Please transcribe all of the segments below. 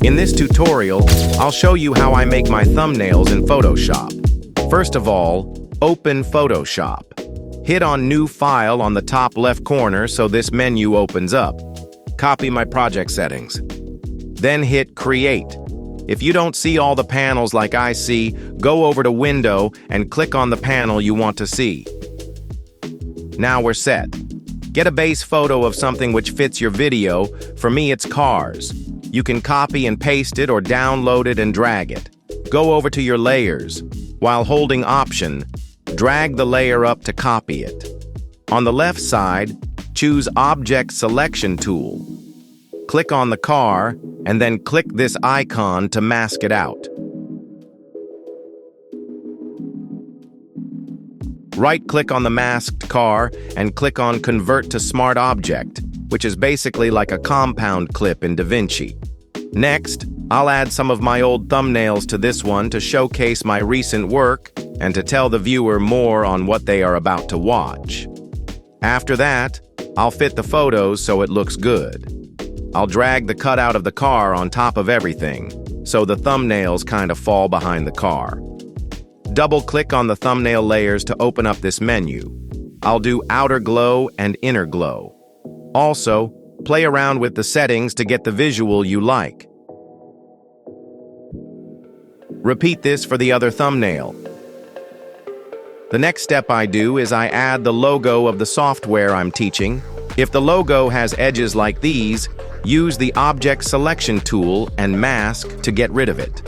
In this tutorial, I'll show you how I make my thumbnails in Photoshop. First of all, open Photoshop. Hit on New File on the top left corner so this menu opens up. Copy my project settings. Then hit Create. If you don't see all the panels like I see, go over to Window and click on the panel you want to see. Now we're set. Get a base photo of something which fits your video. For me, it's cars. You can copy and paste it or download it and drag it. Go over to your layers. While holding Option, drag the layer up to copy it. On the left side, choose Object Selection tool. Click on the car, and then click this icon to mask it out. Right-click on the masked car and click on Convert to Smart Object, which is basically like a compound clip in DaVinci. Next, I'll add some of my old thumbnails to this one to showcase my recent work and to tell the viewer more on what they are about to watch. After that, I'll fit the photos so it looks good. I'll drag the cutout of the car on top of everything, so the thumbnails kind of fall behind the car. Double-click on the thumbnail layers to open up this menu. I'll do outer glow and inner glow. Also, play around with the settings to get the visual you like. Repeat this for the other thumbnail. The next step I do is I add the logo of the software I'm teaching. If the logo has edges like these, use the Object Selection tool and mask to get rid of it.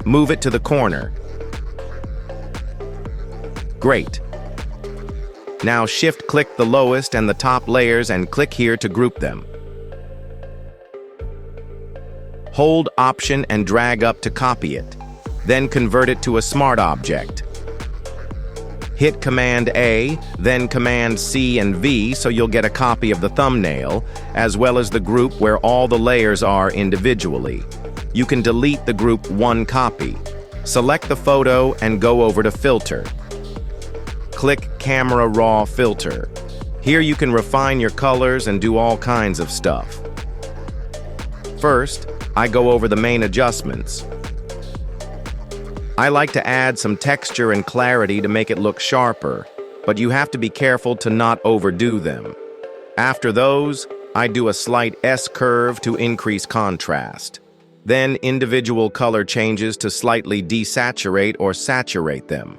Move it to the corner. Great. Now shift-click the lowest and the top layers and click here to group them. Hold Option and drag up to copy it. Then convert it to a smart object. Hit Command A, then Command C and V so you'll get a copy of the thumbnail, as well as the group where all the layers are individually. You can delete the group one copy. Select the photo and go over to Filter. Click Camera Raw Filter. Here you can refine your colors and do all kinds of stuff. First, I go over the main adjustments. I like to add some texture and clarity to make it look sharper, but you have to be careful to not overdo them. After those, I do a slight S-curve to increase contrast. Then individual color changes to slightly desaturate or saturate them.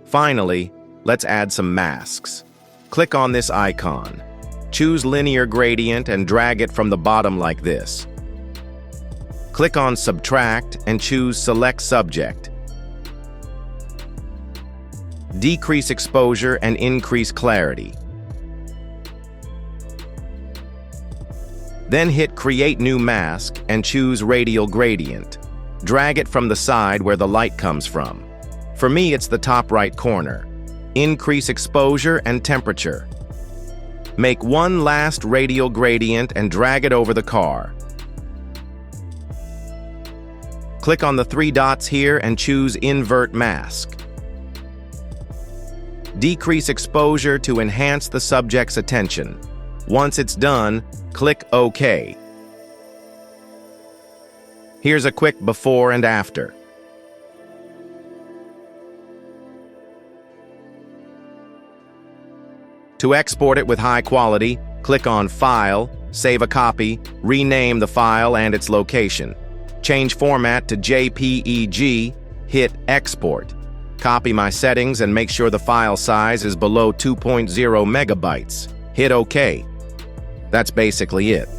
Finally, let's add some masks. Click on this icon. Choose Linear Gradient and drag it from the bottom like this. Click on Subtract and choose Select Subject. Decrease exposure and increase clarity. Then hit Create New Mask and choose Radial Gradient. Drag it from the side where the light comes from. For me, it's the top right corner. Increase exposure and temperature. Make one last radial gradient and drag it over the car. Click on the three dots here and choose Invert Mask. Decrease exposure to enhance the subject's attention. Once it's done, click OK. Here's a quick before and after. To export it with high quality, click on File, save a copy, rename the file and its location. Change format to JPEG, hit Export. Copy my settings and make sure the file size is below 2.0 megabytes. Hit OK. That's basically it.